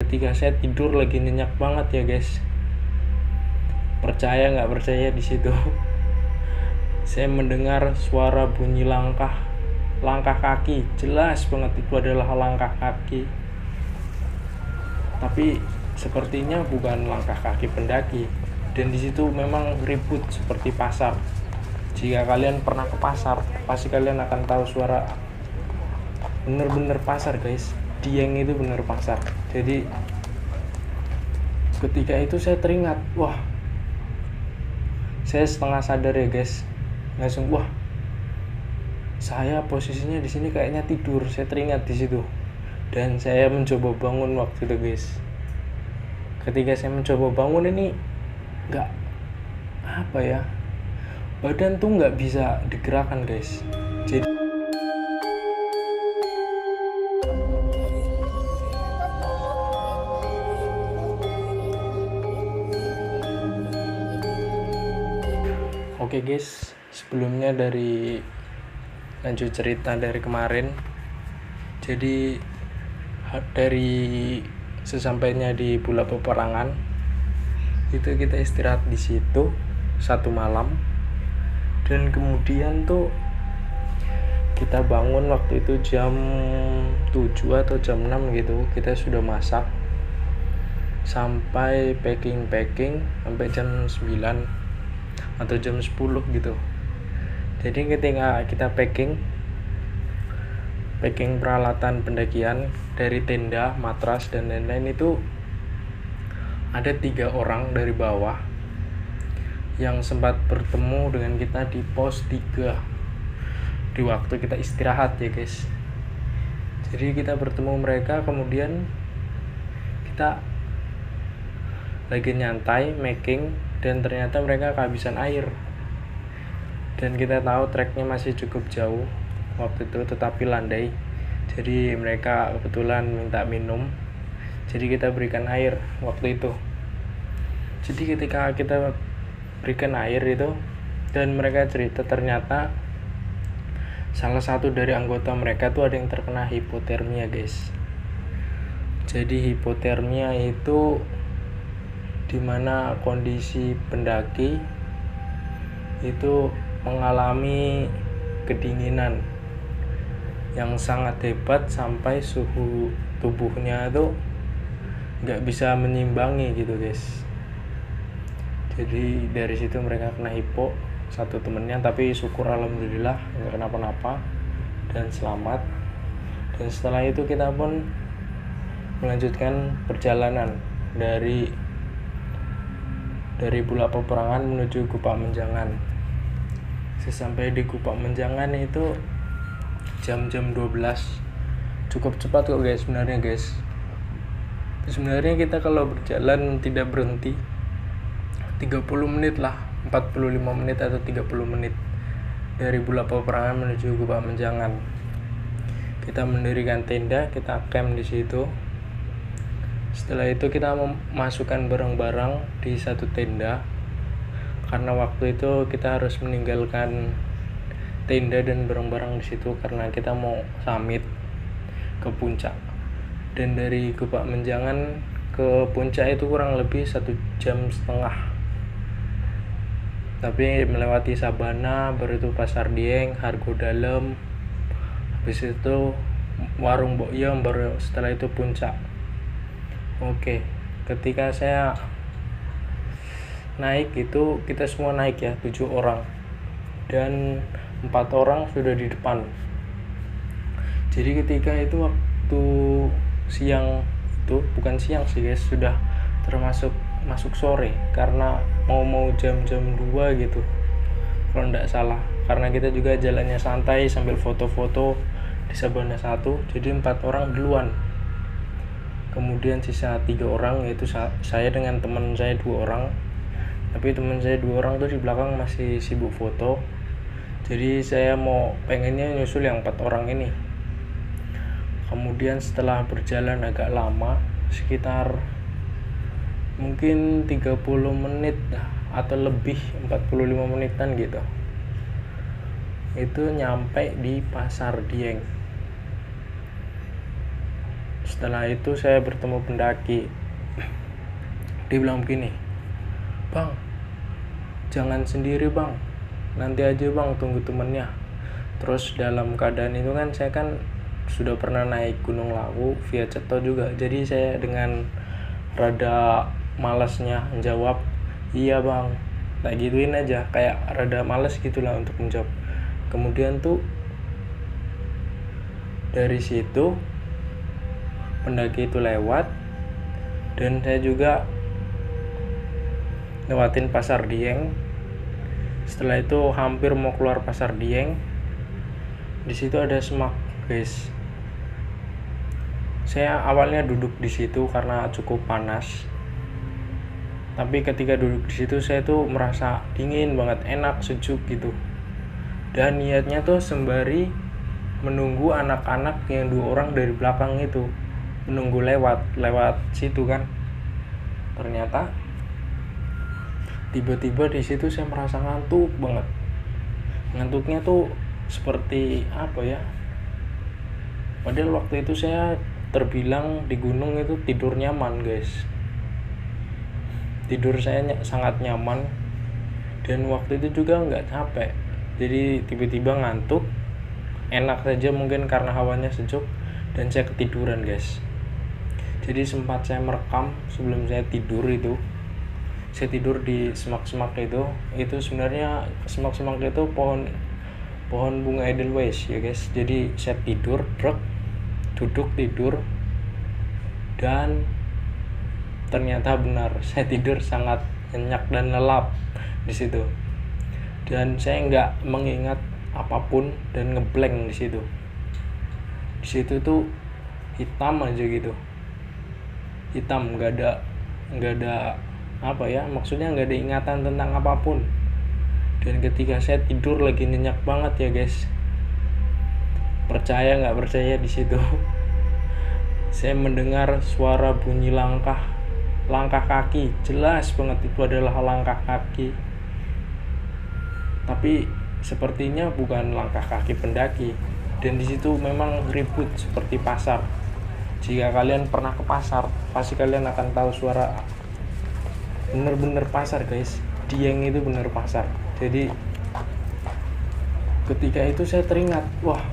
ketika saya tidur lagi nyenyak banget ya guys, percaya nggak percaya, di situ saya mendengar suara bunyi langkah kaki, jelas banget itu adalah langkah kaki, tapi sepertinya bukan langkah kaki pendaki. Dan di situ memang ribut seperti pasar. Jika kalian pernah ke pasar, pasti kalian akan tahu suara bener-bener pasar guys. Dieng itu bener pasar. Jadi ketika itu saya teringat, wah, saya setengah sadar ya guys, langsung wah, saya posisinya di sini kayaknya tidur. Saya teringat di situ dan saya mencoba bangun waktu itu guys. Ketika saya mencoba bangun ini nggak apa ya, badan tuh nggak bisa digerakkan guys. Jadi oke guys, sebelumnya dari lanjut cerita dari kemarin. Jadi dari sesampainya di Pulau Peperangan itu kita istirahat di situ 1 malam, dan kemudian tuh kita bangun waktu itu jam 7 atau jam 6 gitu. Kita sudah masak sampai packing sampai jam 9 atau jam 10 gitu. Jadi ketika kita packing peralatan pendakian dari tenda, matras dan lain-lain, itu ada 3 orang dari bawah yang sempat bertemu dengan kita di pos 3 di waktu kita istirahat ya guys. Jadi kita bertemu mereka, kemudian kita lagi nyantai making, dan ternyata mereka kehabisan air, dan kita tahu treknya masih cukup jauh waktu itu tetapi landai. Jadi mereka kebetulan minta minum, jadi kita berikan air waktu itu. Jadi ketika kita berikan air itu, dan mereka cerita ternyata salah satu dari anggota mereka tuh ada yang terkena hipotermia guys. Jadi hipotermia itu dimana kondisi pendaki itu mengalami kedinginan yang sangat hebat sampai suhu tubuhnya itu nggak bisa menyimbangi gitu guys. Jadi dari situ mereka kena hipo, satu temennya, tapi syukur alhamdulillah nggak kenapa-napa dan selamat. Dan setelah itu kita pun melanjutkan perjalanan dari Pulau Peperangan menuju Gupak Menjangan. Sesampai di Gupak Menjangan itu jam-jam 12. Cukup cepat kok guys sebenarnya guys. Sebenarnya kita kalau berjalan tidak berhenti 30 menit lah, 45 menit atau 30 menit dari Pulau Peperangan menuju Gupak Menjangan. Kita mendirikan tenda, kita camp di situ. Setelah itu kita memasukkan barang-barang di satu tenda, karena waktu itu kita harus meninggalkan tenda dan barang-barang di situ karena kita mau summit ke puncak. Dan dari Gupak Menjangan ke puncak itu kurang lebih 1,5 jam, tapi melewati Sabana, baru itu Pasar Dieng, Hargo Dalem, habis itu Warung Mbok Yem, baru setelah itu puncak. Oke, ketika saya naik itu kita semua naik ya, 7 orang, dan 4 orang sudah di depan. Jadi ketika itu waktu siang, itu bukan siang sih guys, sudah termasuk masuk sore, karena mau jam-jam 2 gitu kalau enggak salah, karena kita juga jalannya santai sambil foto-foto di Sabana 1. Jadi 4 orang duluan, kemudian sisa 3 orang, yaitu saya dengan teman saya 2 orang, tapi teman saya 2 orang tuh di belakang masih sibuk foto. Jadi saya pengennya nyusul yang 4 orang ini. Kemudian setelah berjalan agak lama, sekitar mungkin 30 menit atau lebih, 45 menitan gitu, itu nyampe di Pasar Dieng. Setelah itu saya bertemu pendaki. Dia bilang begini, "Bang, jangan sendiri bang, nanti aja bang, tunggu temennya." Terus dalam keadaan itu kan saya kan sudah pernah naik Gunung Lawu via Ceto juga, jadi saya dengan rada malasnya menjawab, "Iya bang," tak gituin aja, kayak rada males gitulah untuk menjawab. Kemudian tuh dari situ pendaki itu lewat, dan saya juga lewatin Pasar Dieng. Setelah itu hampir mau keluar Pasar Dieng, di situ ada semak, guys. Saya awalnya duduk di situ karena cukup panas. Tapi ketika duduk di situ saya tuh merasa dingin banget, enak, sejuk gitu. Dan niatnya tuh sembari menunggu anak-anak yang 2 orang dari belakang itu menunggu lewat situ kan. Ternyata tiba-tiba di situ saya merasa ngantuk banget. Ngantuknya tuh seperti apa ya? Padahal waktu itu saya terbilang di gunung itu tidur nyaman, guys. Tidur saya sangat nyaman, dan waktu itu juga nggak capek. Jadi tiba-tiba ngantuk, enak saja mungkin karena hawanya sejuk, dan saya ketiduran, guys. Jadi sempat saya merekam sebelum saya tidur itu. Saya tidur di semak-semak itu sebenarnya semak-semak itu pohon bunga Edelweiss ya, guys. Jadi saya tidur, duduk tidur, dan ternyata benar, saya tidur sangat nyenyak dan lelap di situ. Dan saya nggak mengingat apapun dan ngeblank di situ. Di situ tuh hitam aja gitu, hitam, nggak ada apa ya, maksudnya nggak ada ingatan tentang apapun. Dan ketika saya tidur lagi nyenyak banget ya, guys, percaya nggak percaya, di situ saya mendengar suara bunyi langkah kaki, jelas banget itu adalah langkah kaki. Tapi sepertinya bukan langkah kaki pendaki. Dan di situ memang ribut seperti pasar. Jika kalian pernah ke pasar, pasti kalian akan tahu suara bener-bener pasar, guys. Dieng itu bener pasar. Jadi ketika itu saya teringat, wah,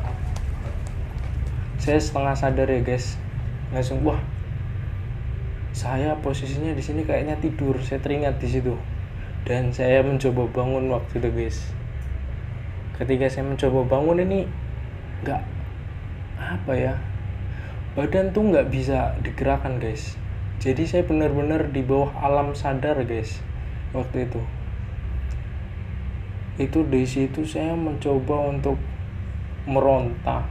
saya setengah sadar ya, guys, langsung wah, saya posisinya di sini kayaknya tidur. Saya teringat di situ, dan saya mencoba bangun waktu itu, guys. Ketika saya mencoba bangun ini nggak apa ya, badan tuh nggak bisa digerakkan, guys. Jadi saya benar-benar di bawah alam sadar, guys, waktu itu. Itu di situ saya mencoba untuk meronta,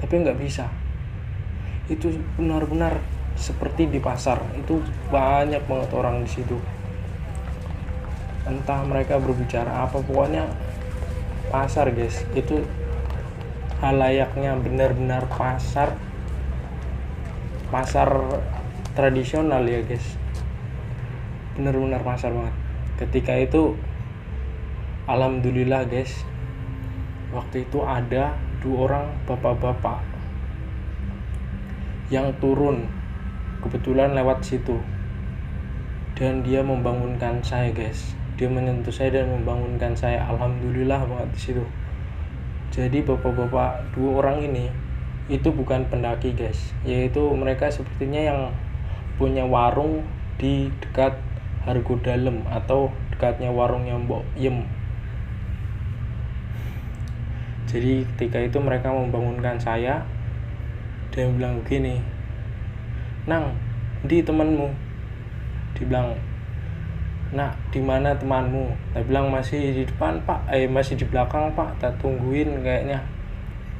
tapi nggak bisa. Itu benar-benar seperti di pasar. Itu banyak banget orang di situ. Entah mereka berbicara apa, pokoknya pasar, guys. Itu halayaknya benar-benar pasar tradisional ya, guys. Benar-benar pasar banget. Ketika itu alhamdulillah, guys, waktu itu ada 2 orang bapak-bapak yang turun kebetulan lewat situ, dan dia membangunkan saya, guys. Dia menyentuh saya dan membangunkan saya. Alhamdulillah banget di situ. Jadi bapak-bapak 2 orang ini itu bukan pendaki, guys, yaitu mereka sepertinya yang punya warung di dekat Hargo Dalem atau dekatnya warungnya Mbok Yem. Jadi ketika itu mereka membangunkan saya dan bilang begini, "Nang, di temanmu?" Dibilang, "Nak, di mana temanmu?" Saya bilang, "Masih di depan, Pak. Masih di belakang, Pak. Tak tungguin kayaknya."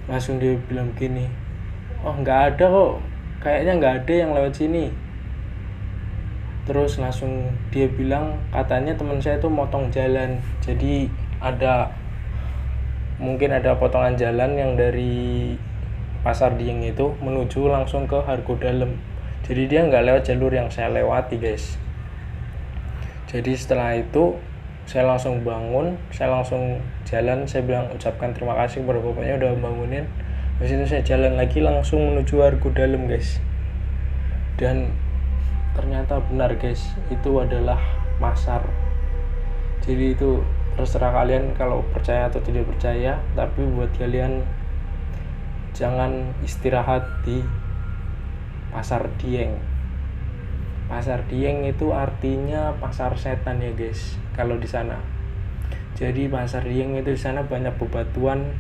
Langsung dia bilang begini, "Oh, nggak ada kok. Kayaknya nggak ada yang lewat sini." Terus langsung dia bilang, katanya teman saya itu motong jalan. Jadi mungkin ada potongan jalan yang dari Pasar Dieng itu menuju langsung ke Hargo Dalem. Jadi dia nggak lewat jalur yang saya lewati, guys. Jadi setelah itu saya langsung bangun, saya langsung jalan. Saya bilang, ucapkan terima kasih kepada bapaknya udah bangunin. Habis itu saya jalan lagi langsung menuju Argo Dalam guys, dan ternyata benar guys, itu adalah pasar. Jadi itu terserah kalian kalau percaya atau tidak percaya, tapi buat kalian jangan istirahat di Pasar Dieng. Pasar Dieng itu artinya pasar setan ya guys kalau di sana. Jadi Pasar Dieng itu di sana banyak bebatuan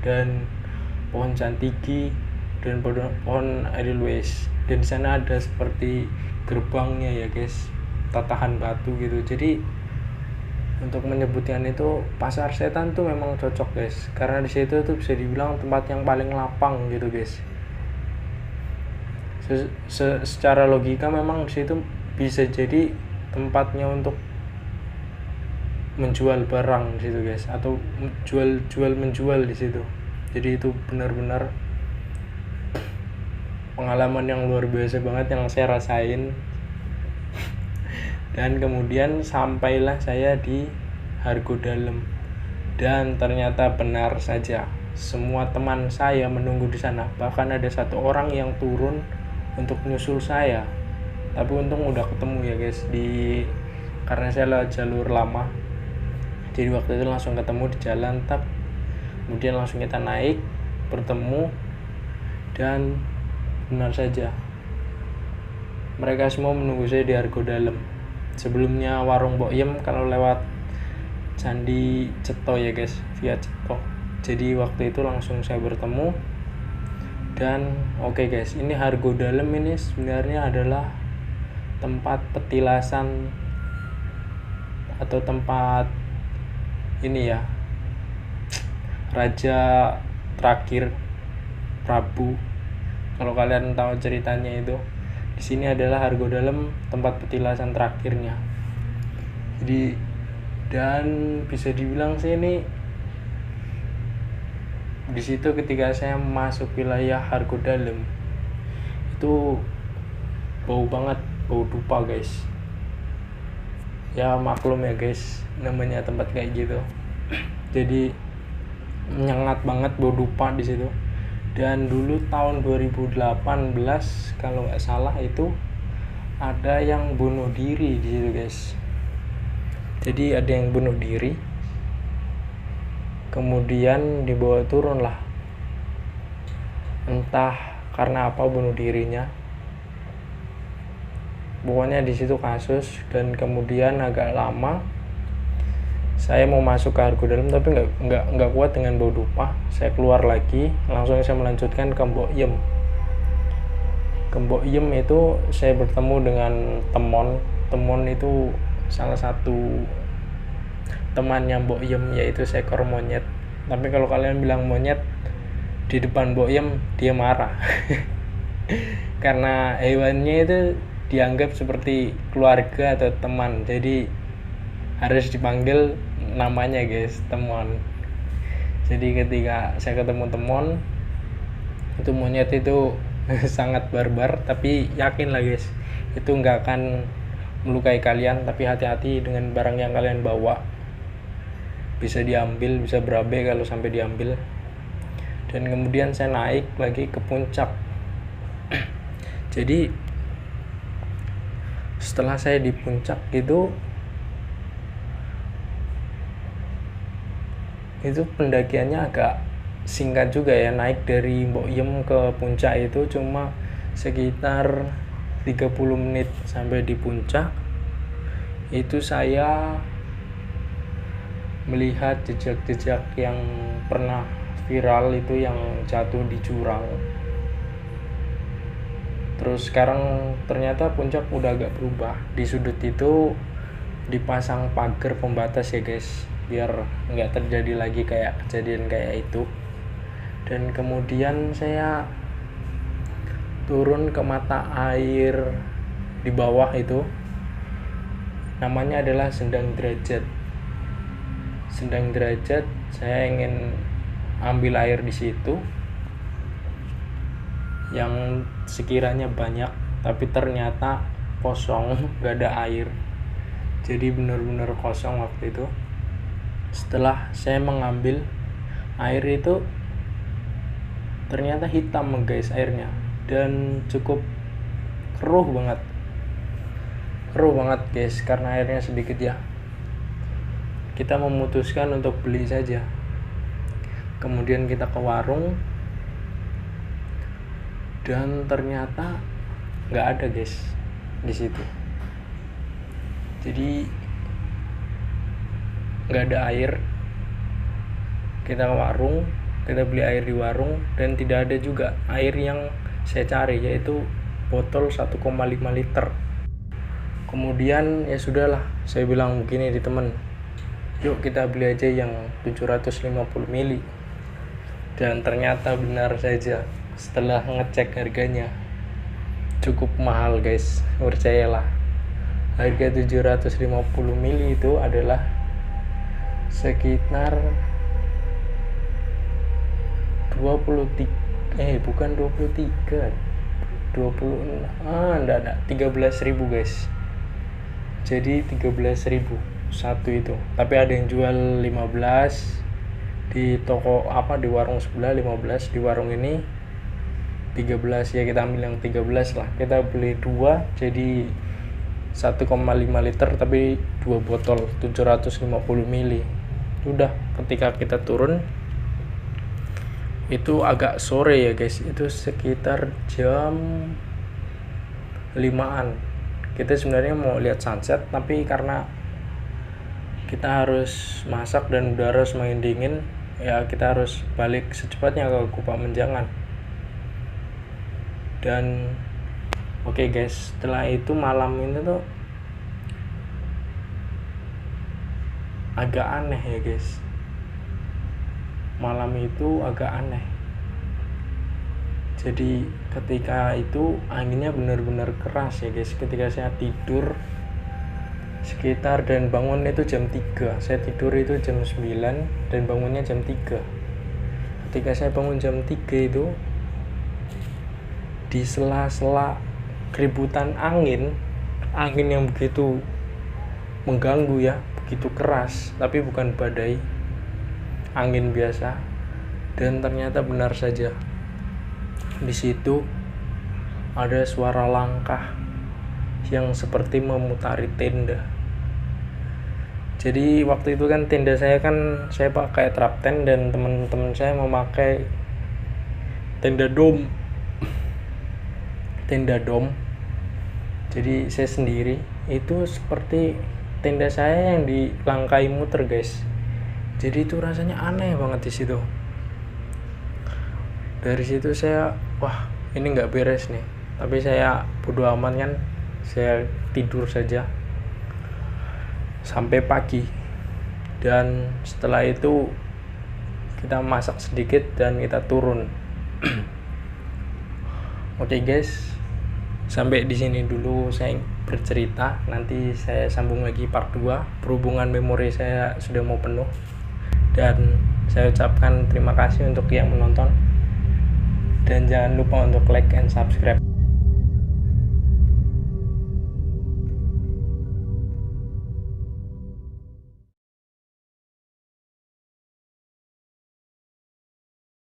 dan pohon jantigi dan pohon edelweiss, dan di sana ada seperti gerbangnya ya guys, tatahan batu gitu. Jadi untuk menyebutkan itu pasar setan tuh memang cocok guys, karena di situ tuh bisa dibilang tempat yang paling lapang gitu guys. Secara logika memang di situ bisa jadi tempatnya untuk menjual barang di situ guys, atau jual menjual di situ. Jadi itu benar-benar pengalaman yang luar biasa banget yang saya rasain. Dan kemudian sampailah saya di Argo Dalam, dan ternyata benar saja semua teman saya menunggu di sana. Bahkan ada satu orang yang turun untuk nyusul saya, tapi untung udah ketemu ya guys, karena saya lewat jalur lama, jadi waktu itu langsung ketemu di jalan tap. Kemudian langsung kita naik, bertemu, dan benar saja mereka semua menunggu saya di Argo Dalam. Sebelumnya warung Mbok Yem kalau lewat Candi Ceto ya guys, via Ceto. Jadi waktu itu langsung saya bertemu. Dan oke guys, ini Argo Dalam ini sebenarnya adalah tempat petilasan atau tempat ini ya, raja terakhir Prabu. Kalau kalian tahu ceritanya itu, di sini adalah Argo Dalam tempat petilasan terakhirnya. Jadi dan bisa dibilang sih ini di situ ketika saya masuk wilayah Argo Dalam itu bau banget, bau dupa guys. Ya maklum ya guys, namanya tempat kayak gitu. Jadi menyengat banget, bau dupa di situ. Dan dulu tahun 2018 kalau nggak salah itu ada yang bunuh diri di situ guys. Jadi ada yang bunuh diri, kemudian dibawa turun lah, entah karena apa bunuh dirinya. Pokoknya di situ kasus. Dan kemudian agak lama saya mau masuk ke Argo Dalam, tapi nggak kuat dengan bau dupa. Saya keluar lagi, langsung saya melanjutkan ke Mbok Yem. Ke Mbok Yem itu saya bertemu dengan Temon itu salah satu temannya Mbok Yem, yaitu seekor monyet. Tapi kalau kalian bilang monyet di depan Mbok Yem, dia marah. Karena hewannya itu dianggap seperti keluarga atau teman, jadi harus dipanggil namanya guys, Temon. Jadi ketika saya ketemu Temon, itu monyet itu sangat barbar, tapi yakin lah guys, itu nggak akan melukai kalian. Tapi hati-hati dengan barang yang kalian bawa, bisa diambil, bisa berabe kalau sampai diambil. Dan kemudian saya naik lagi ke puncak. Jadi setelah saya di puncak itu pendakiannya agak singkat juga ya. Naik dari Mbok Yem ke puncak itu cuma sekitar 30 menit sampai di puncak. Itu saya melihat jejak-jejak yang pernah viral itu yang jatuh di jurang. Terus sekarang ternyata puncak udah agak berubah. Di sudut itu dipasang pagar pembatas ya guys, biar nggak terjadi lagi kayak kejadian kayak itu. Dan kemudian saya turun ke mata air di bawah itu, namanya adalah Sendang Derajat. Sendang Derajat, saya ingin ambil air di situ yang sekiranya banyak, tapi ternyata kosong, gak ada air. Jadi benar-benar kosong waktu itu. Setelah saya mengambil air itu, ternyata hitam guys airnya, dan cukup keruh banget guys, karena airnya sedikit ya. Kita memutuskan untuk beli saja. Kemudian kita ke warung dan ternyata nggak ada guys di situ. Jadi nggak ada air. Kita ke warung, kita beli air di warung, dan tidak ada juga air yang saya cari, yaitu botol 1,5 liter. Kemudian ya sudahlah, saya bilang begini di temen, yuk kita beli aja yang 750 ml. Dan ternyata benar saja, setelah ngecek harganya cukup mahal guys, percayalah. Harga 750 ml itu adalah sekitar 13.000 guys. Jadi 13.000 satu itu, tapi ada yang jual 15 di toko di warung sebelah, 15 di warung ini 13. Ya kita ambil yang 13 lah. Kita beli 2 jadi 1,5 liter, tapi 2 botol 750 ml. Udah, ketika kita turun itu agak sore ya guys, itu sekitar jam 5-an. Kita sebenarnya mau lihat sunset, tapi karena kita harus masak dan udara semakin dingin, ya kita harus balik secepatnya ke Kupang Menjangan. Dan oke guys, setelah itu malam ini tuh agak aneh ya guys. Malam itu agak aneh. Jadi ketika itu anginnya benar-benar keras ya guys. Ketika saya tidur sekitar dan bangun itu jam 3. Saya tidur itu jam 9 dan bangunnya jam 3. Ketika saya bangun jam 3 itu, di sela-sela keributan angin yang begitu mengganggu ya, begitu keras, tapi bukan badai, angin biasa. Dan ternyata benar saja, di situ ada suara langkah yang seperti memutari tenda. Jadi waktu itu kan tenda saya pakai trap tent, dan teman-teman saya memakai tenda dom. Jadi saya sendiri, itu seperti tenda saya yang dilangkai muter guys. Jadi itu rasanya aneh banget di situ. Dari situ saya, wah ini nggak beres nih. Tapi saya bodo amat kan, saya tidur saja sampai pagi. Dan setelah itu kita masak sedikit dan kita turun. Oke guys, sampai di sini dulu saya bercerita. Nanti saya sambung lagi part 2. Berhubungan memori saya sudah mau penuh, dan saya ucapkan terima kasih untuk yang menonton, dan jangan lupa untuk like and subscribe.